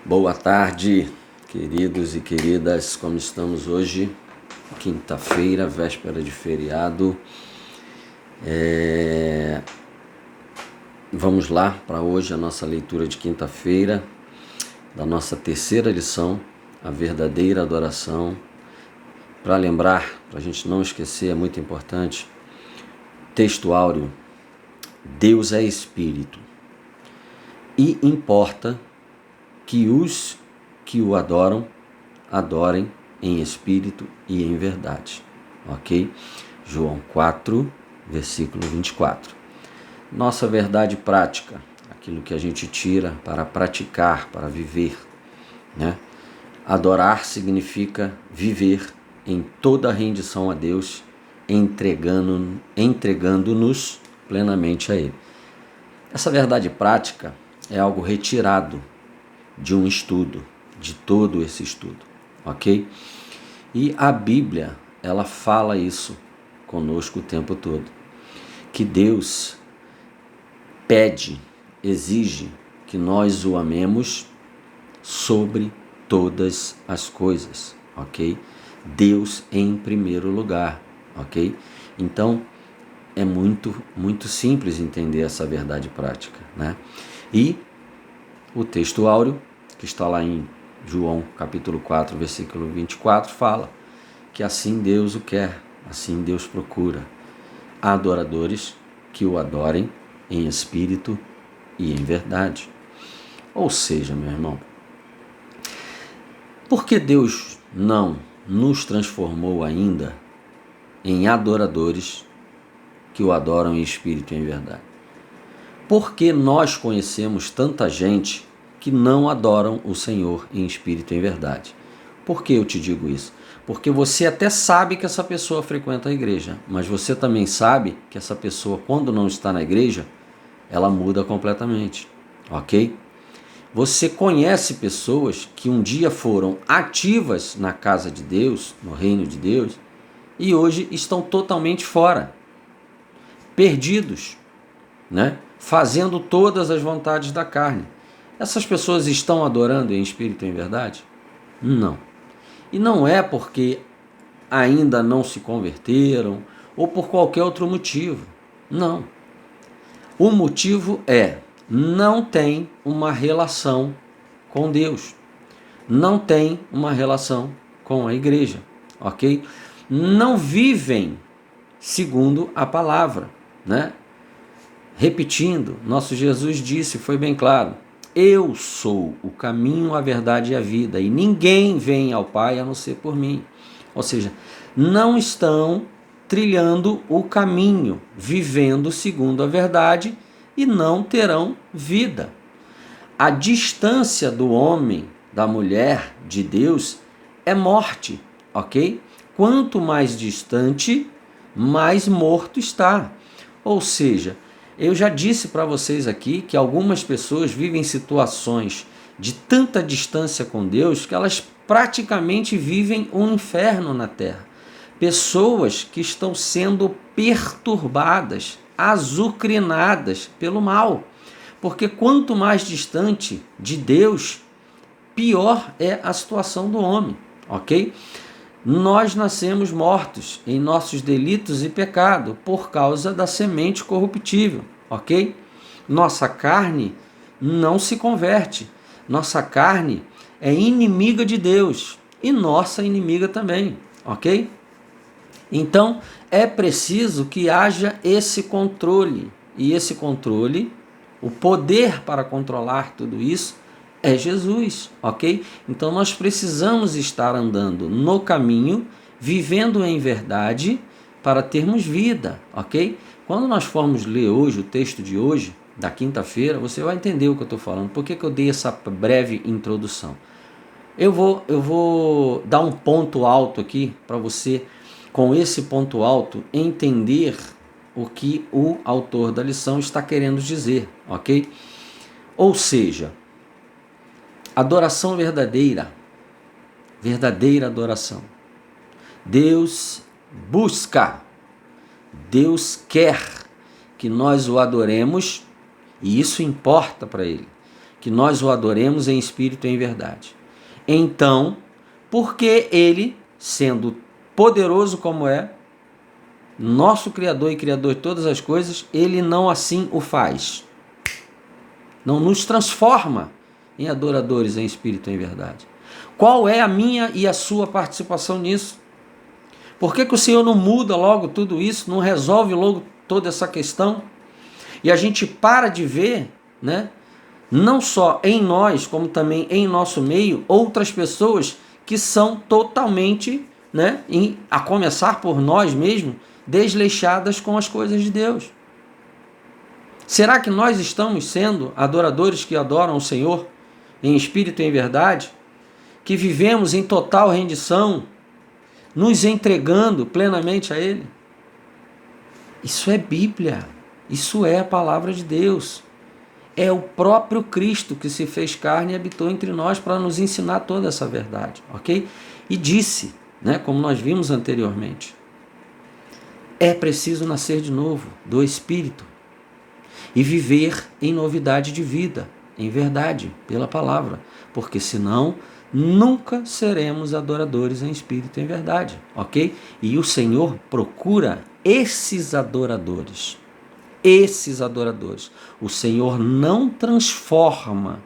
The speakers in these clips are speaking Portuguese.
Boa tarde, queridos e queridas, como estamos hoje? Quinta-feira, véspera de feriado. Vamos lá para hoje a nossa leitura de quinta-feira, da nossa terceira lição, a verdadeira adoração. Para lembrar, para a gente não esquecer, é muito importante, texto áureo: Deus é Espírito e importa que os que o adoram, adorem em espírito e em verdade. Ok? João 4, versículo 24. Nossa verdade prática, aquilo que a gente tira para praticar, para viver, né? Adorar significa viver em toda a rendição a Deus, entregando-nos plenamente a Ele. Essa verdade prática é algo retirado de um estudo, de todo esse estudo, ok? E a Bíblia, ela fala isso conosco o tempo todo, que Deus pede, exige que nós o amemos sobre todas as coisas, ok? Deus em primeiro lugar, ok? Então, é muito simples entender essa verdade prática, né? E o texto áureo, que está lá em João capítulo 4, versículo 24, fala que assim Deus o quer, assim Deus procura adoradores que o adorem em espírito e em verdade. Ou seja, meu irmão, por que Deus não nos transformou ainda em adoradores que o adoram em espírito e em verdade? Por que nós conhecemos tanta gente que não adoram o Senhor em espírito e em verdade? Por que eu te digo isso? Porque você até sabe que essa pessoa frequenta a igreja, mas você também sabe que essa pessoa, quando não está na igreja, ela muda completamente, ok? Você conhece pessoas que um dia foram ativas na casa de Deus, no reino de Deus, e hoje estão totalmente fora, perdidos, né? Fazendo todas as vontades da carne. Essas pessoas estão adorando em espírito e em verdade? Não. E não é porque ainda não se converteram ou por qualquer outro motivo. Não. O motivo é: não tem uma relação com Deus. Não tem uma relação com a igreja, ok? Não vivem segundo a palavra, né? Repetindo, nosso Jesus disse, foi bem claro: eu sou o caminho, a verdade e a vida, e ninguém vem ao Pai a não ser por mim. Ou seja, não estão trilhando o caminho, vivendo segundo a verdade, e não terão vida. A distância do homem, da mulher, de Deus é morte, ok? Quanto mais distante, mais morto está. Ou seja, eu já disse para vocês aqui que algumas pessoas vivem situações de tanta distância com Deus que elas praticamente vivem um inferno na terra. Pessoas que estão sendo perturbadas, azucrinadas pelo mal. Porque quanto mais distante de Deus, pior é a situação do homem, ok? Nós nascemos mortos em nossos delitos e pecado por causa da semente corruptível, ok? Nossa carne não se converte. Nossa carne é inimiga de Deus e nossa inimiga também, ok? Então, é preciso que haja esse controle. E esse controle, o poder para controlar tudo isso, é Jesus, ok? Então nós precisamos estar andando no caminho, vivendo em verdade, para termos vida, ok? Quando nós formos ler hoje o texto de hoje, da quinta-feira, você vai entender o que eu estou falando. Por que eu dei essa breve introdução? Eu vou dar um ponto alto aqui para você, com esse ponto alto, entender o que o autor da lição está querendo dizer, ok? Ou seja, adoração verdadeira, verdadeira adoração. Deus busca, Deus quer que nós o adoremos, e isso importa para Ele. que nós o adoremos em espírito e em verdade. Então, porque ele, sendo poderoso como é, nosso Criador e Criador de todas as coisas, ele não assim o faz. Não nos transforma em adoradores em espírito e em verdade. Qual é a minha e a sua participação nisso? Por que o Senhor não muda logo tudo isso, não resolve logo toda essa questão? E a gente para de ver, né, não só em nós, como também em nosso meio, outras pessoas que são totalmente, né, a começar por nós mesmos, desleixadas com as coisas de Deus. Será que nós estamos sendo adoradores que adoram o Senhor em espírito e em verdade? Que vivemos em total rendição, nos entregando plenamente a Ele? Isso é Bíblia, isso é a palavra de Deus. É o próprio Cristo que se fez carne e habitou entre nós para nos ensinar toda essa verdade, ok? E disse, né, como nós vimos anteriormente, é preciso nascer de novo, do Espírito, e viver em novidade de vida, em verdade, pela palavra, porque senão nunca seremos adoradores em espírito e em verdade, ok? E o Senhor procura esses adoradores. Esses adoradores. O Senhor não transforma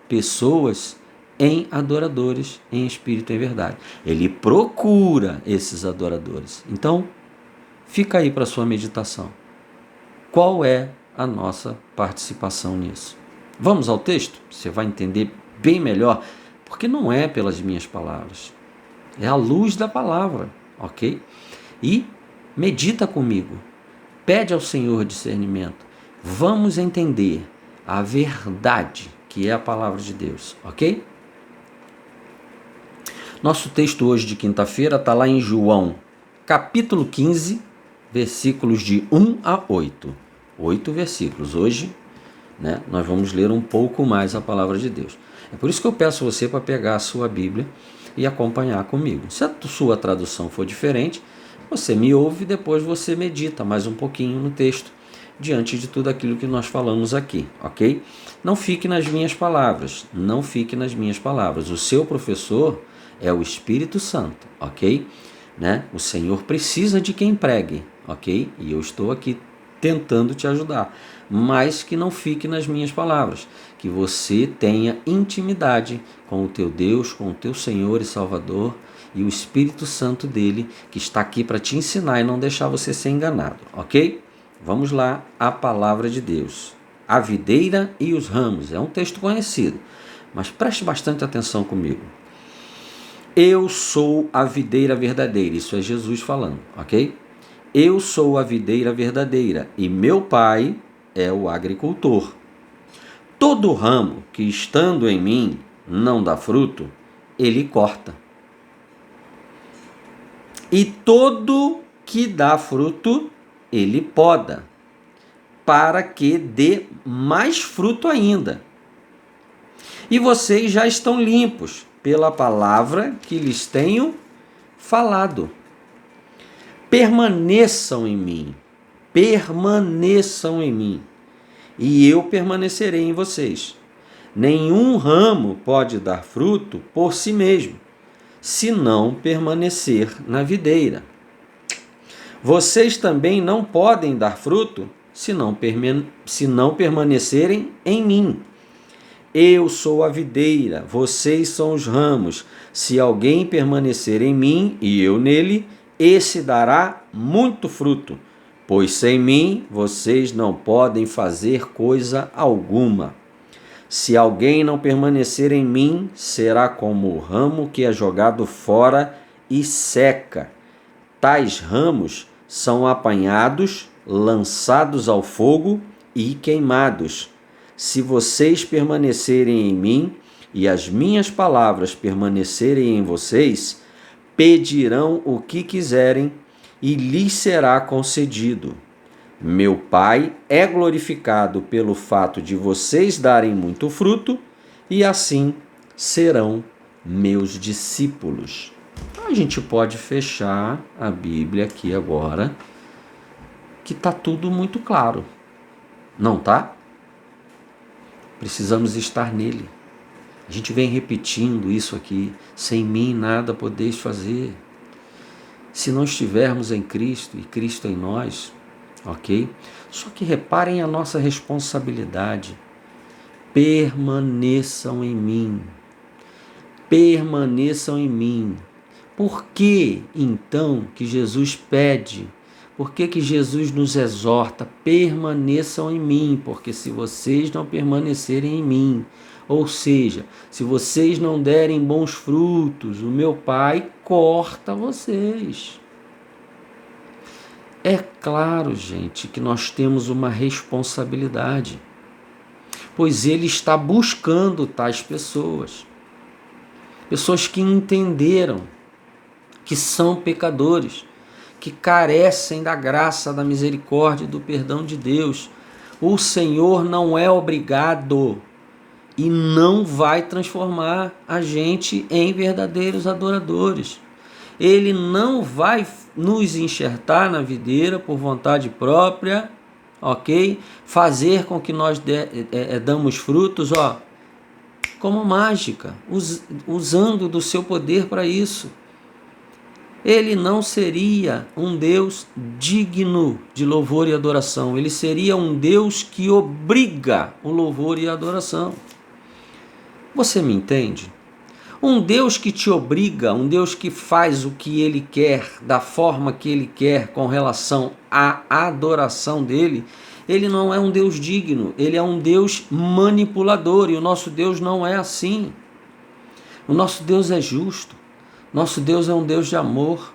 pessoas em adoradores em espírito e em verdade. Ele procura esses adoradores. Então, fica aí para sua meditação. Qual é a nossa participação nisso? Vamos ao texto? Você vai entender bem melhor, porque não é pelas minhas palavras. É a luz da palavra, ok? E medita comigo. Pede ao Senhor discernimento. Vamos entender a verdade que é a palavra de Deus, ok? Nosso texto hoje de quinta-feira está lá em João, capítulo 15, versículos de 1 a 8. 8 versículos. Hoje, né, nós vamos ler um pouco mais a palavra de Deus. É por isso que eu peço você para pegar a sua Bíblia e acompanhar comigo. Se a sua tradução for diferente, você me ouve e depois você medita mais um pouquinho no texto, diante de tudo aquilo que nós falamos aqui, ok? Não fique nas minhas palavras, não fique nas minhas palavras. O seu professor é o Espírito Santo, ok? Né? O Senhor precisa de quem pregue, ok? E eu estou aqui tentando te ajudar, mas que não fique nas minhas palavras, que você tenha intimidade com o teu Deus, com o teu Senhor e Salvador, e o Espírito Santo dele, que está aqui para te ensinar e não deixar você ser enganado, ok? Vamos lá, a palavra de Deus. A videira e os ramos. É um texto conhecido, mas preste bastante atenção comigo. Eu sou a videira verdadeira. Isso é Jesus falando, ok? Eu sou a videira verdadeira e meu pai é o agricultor. Todo ramo que estando em mim não dá fruto, ele corta. E todo que dá fruto, ele poda, para que dê mais fruto ainda. E vocês já estão limpos pela palavra que lhes tenho falado. Permaneçam em mim, e eu permanecerei em vocês. Nenhum ramo pode dar fruto por si mesmo, se não permanecer na videira. Vocês também não podem dar fruto se não permanecerem em mim. Eu sou a videira, vocês são os ramos. Se alguém permanecer em mim e eu nele, esse dará muito fruto, pois sem mim vocês não podem fazer coisa alguma. Se alguém não permanecer em mim, será como o ramo que é jogado fora e seca. Tais ramos são apanhados, lançados ao fogo e queimados. Se vocês permanecerem em mim e as minhas palavras permanecerem em vocês, pedirão o que quiserem e lhes será concedido. Meu Pai é glorificado pelo fato de vocês darem muito fruto e assim serão meus discípulos. A gente pode fechar a Bíblia aqui agora, que está tudo muito claro. Não tá? Precisamos estar nele. A gente vem repetindo isso aqui. Sem mim nada podeis fazer. Se não estivermos em Cristo e Cristo em nós, ok? Só que reparem a nossa responsabilidade. Permaneçam em mim. Permaneçam em mim. Por que então que Jesus pede? Por que Jesus nos exorta? Permaneçam em mim, porque se vocês não permanecerem em mim, ou seja, se vocês não derem bons frutos, o meu Pai corta vocês. É claro, gente, que nós temos uma responsabilidade, pois Ele está buscando tais pessoas. Pessoas que entenderam que são pecadores, que carecem da graça, da misericórdia e do perdão de Deus. O Senhor não é obrigado e não vai transformar a gente em verdadeiros adoradores. Ele não vai nos enxertar na videira por vontade própria, ok? Fazer com que nós damos frutos, como mágica, usando do seu poder para isso. Ele não seria um Deus digno de louvor e adoração. Ele seria um Deus que obriga o louvor e a adoração. Você me entende? Um Deus que te obriga, um Deus que faz o que Ele quer, da forma que Ele quer com relação à adoração dEle, Ele não é um Deus digno, Ele é um Deus manipulador, e o nosso Deus não é assim. O nosso Deus é justo. Nosso Deus é um Deus de amor,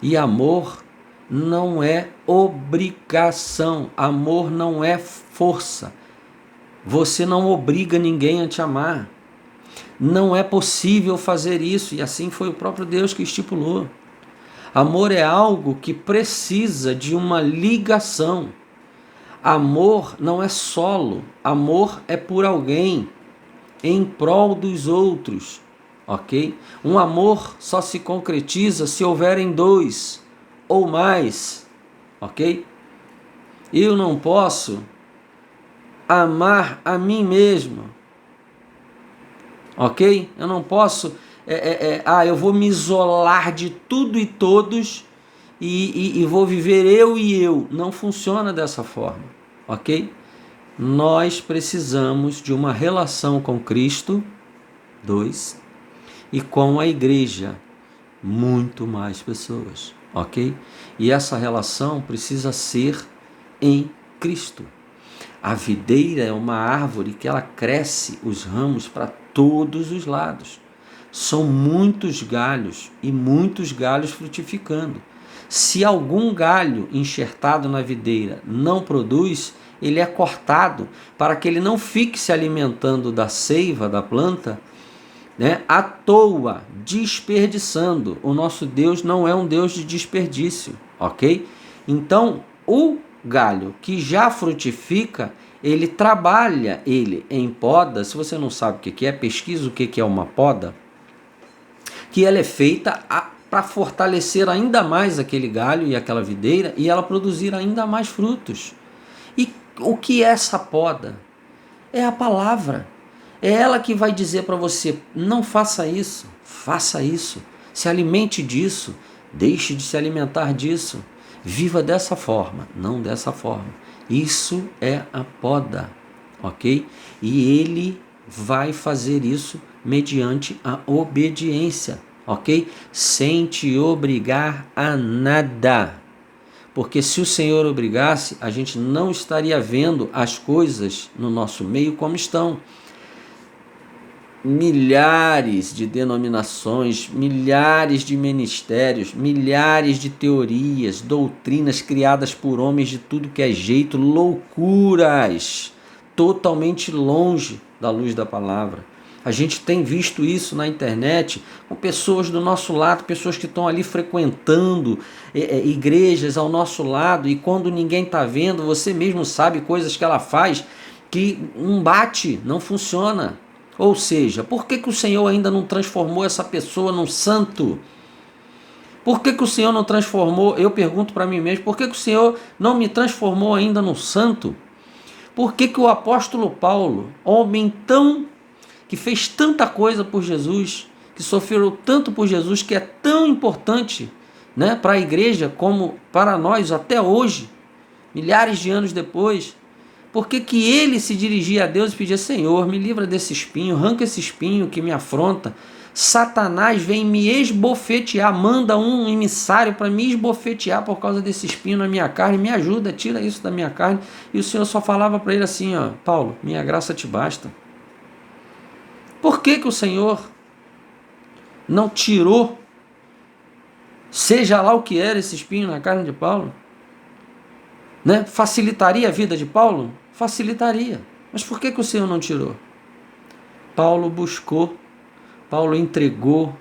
e amor não é obrigação, amor não é força. Você não obriga ninguém a te amar. Não é possível fazer isso, e assim foi o próprio Deus que estipulou. Amor é algo que precisa de uma ligação. Amor não é solo, amor é por alguém, em prol dos outros. Ok? Um amor só se concretiza se houverem dois ou mais, ok? Eu não posso amar a mim mesmo, ok? Eu não posso, eu vou me isolar de tudo e todos e vou viver eu e eu. Não funciona dessa forma, ok? Nós precisamos de uma relação com Cristo, 2, e com a igreja, muito mais pessoas, ok? E essa relação precisa ser em Cristo. A videira é uma árvore que ela cresce os ramos para todos os lados. São muitos galhos e muitos galhos frutificando. Se algum galho enxertado na videira não produz, ele é cortado para que ele não fique se alimentando da seiva da planta, à toa, desperdiçando. O nosso Deus não é um Deus de desperdício, ok? Então, o galho que já frutifica, ele trabalha em poda. Se você não sabe o que é, pesquisa o que é uma poda, que ela é feita para fortalecer ainda mais aquele galho e aquela videira e ela produzir ainda mais frutos. E o que é essa poda? É a palavra. É ela que vai dizer para você, não faça isso, se alimente disso, deixe de se alimentar disso, viva dessa forma, não dessa forma. Isso é a poda, ok? E ele vai fazer isso mediante a obediência, ok? Sem te obrigar a nada. Porque se o Senhor obrigasse, a gente não estaria vendo as coisas no nosso meio como estão. Milhares de denominações, milhares de ministérios, milhares de teorias, doutrinas criadas por homens de tudo que é jeito, loucuras, totalmente longe da luz da palavra. A gente tem visto isso na internet com pessoas do nosso lado, pessoas que estão ali frequentando igrejas ao nosso lado, e quando ninguém está vendo, você mesmo sabe coisas que ela faz que não bate, não funciona. Ou seja, por que o Senhor ainda não transformou essa pessoa num santo? Por que o Senhor não transformou, eu pergunto para mim mesmo, por que o Senhor não me transformou ainda num santo? Por que que o apóstolo Paulo, homem que fez tanta coisa por Jesus, que sofreu tanto por Jesus, que é tão importante, né, para a igreja como para nós até hoje, milhares de anos depois, por que que ele se dirigia a Deus e pedia: Senhor, me livra desse espinho, arranca esse espinho que me afronta. Satanás vem me esbofetear, manda um emissário para me esbofetear por causa desse espinho na minha carne, me ajuda, tira isso da minha carne. E o Senhor só falava para ele assim: ó, Paulo, minha graça te basta. Por que que o Senhor não tirou, seja lá o que era esse espinho na carne de Paulo? Né? Facilitaria a vida de Paulo? Facilitaria. Mas por que que o Senhor não tirou? Paulo buscou, Paulo entregou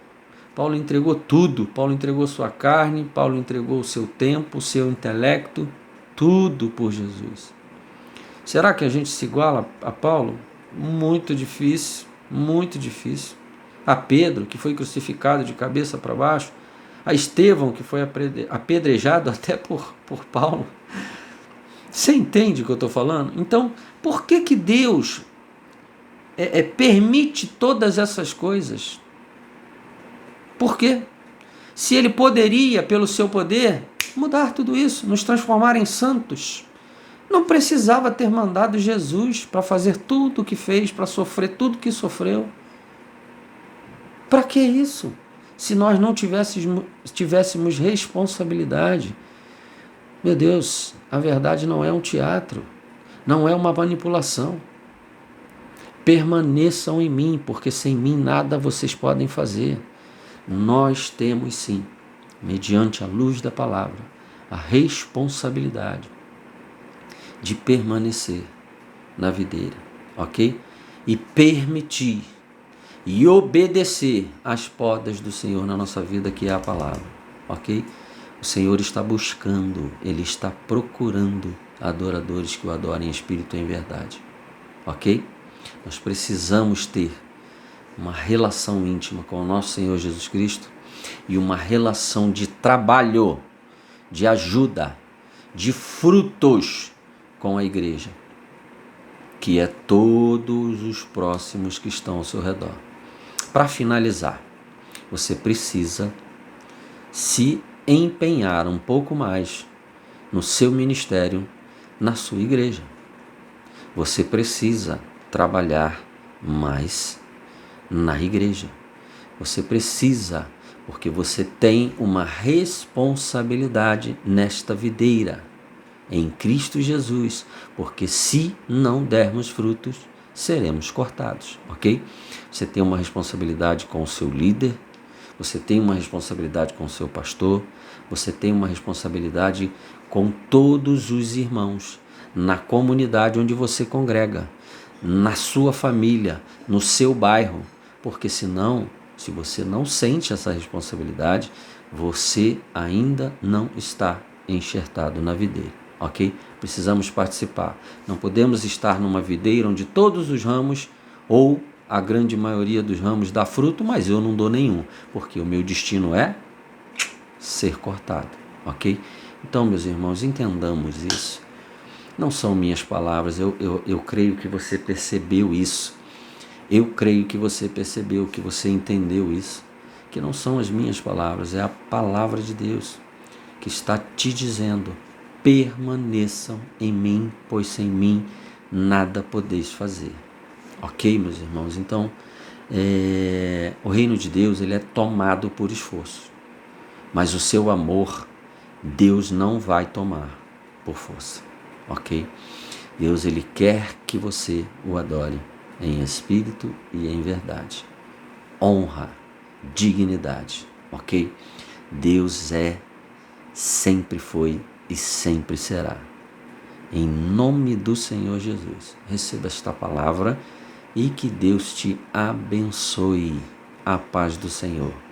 tudo. Paulo entregou sua carne, Paulo entregou o seu tempo, o seu intelecto, tudo por Jesus. Será que a gente se iguala a Paulo? Muito difícil, muito difícil. A Pedro, que foi crucificado de cabeça para baixo, a Estevão, que foi apedrejado até por Paulo. Você entende o que eu estou falando? Então, por que que Deus permite todas essas coisas? Por quê? Se Ele poderia, pelo seu poder, mudar tudo isso, nos transformar em santos, não precisava ter mandado Jesus para fazer tudo o que fez, para sofrer tudo o que sofreu. Para que isso? Se nós não tivéssemos responsabilidade. Meu Deus, a verdade não é um teatro, não é uma manipulação. Permaneçam em mim, porque sem mim nada vocês podem fazer. Nós temos sim, mediante a luz da palavra, a responsabilidade de permanecer na videira, ok? E permitir e obedecer às podas do Senhor na nossa vida, que é a palavra, ok? O Senhor está buscando, Ele está procurando adoradores que o adorem em espírito e em verdade, ok? Nós precisamos ter uma relação íntima com o nosso Senhor Jesus Cristo e uma relação de trabalho, de ajuda, de frutos com a igreja, que é todos os próximos que estão ao seu redor. Para finalizar, você precisa se empenhar um pouco mais no seu ministério, na sua igreja. Você precisa trabalhar mais na igreja. Você precisa, porque você tem uma responsabilidade nesta videira, em Cristo Jesus, porque se não dermos frutos, seremos cortados, ok? Você tem uma responsabilidade com o seu líder, você tem uma responsabilidade com o seu pastor, você tem uma responsabilidade com todos os irmãos, na comunidade onde você congrega, na sua família, no seu bairro, porque senão, se você não sente essa responsabilidade, você ainda não está enxertado na videira, ok? Precisamos participar. Não podemos estar numa videira onde todos os ramos, ou a grande maioria dos ramos, dá fruto, mas eu não dou nenhum, porque o meu destino é ser cortado, ok? Então, meus irmãos, entendamos isso. Não são minhas palavras, eu creio que você percebeu isso. Eu creio que você percebeu, que você entendeu isso. Que não são as minhas palavras, é a palavra de Deus que está te dizendo: permaneçam em mim, pois sem mim nada podeis fazer. Ok, meus irmãos? Então, o reino de Deus, ele é tomado por esforço. Mas o seu amor, Deus não vai tomar por força. Ok? Deus, ele quer que você o adore em espírito e em verdade. Honra, dignidade. Ok? Deus sempre foi e sempre será. Em nome do Senhor Jesus, receba esta palavra e que Deus te abençoe. A paz do Senhor.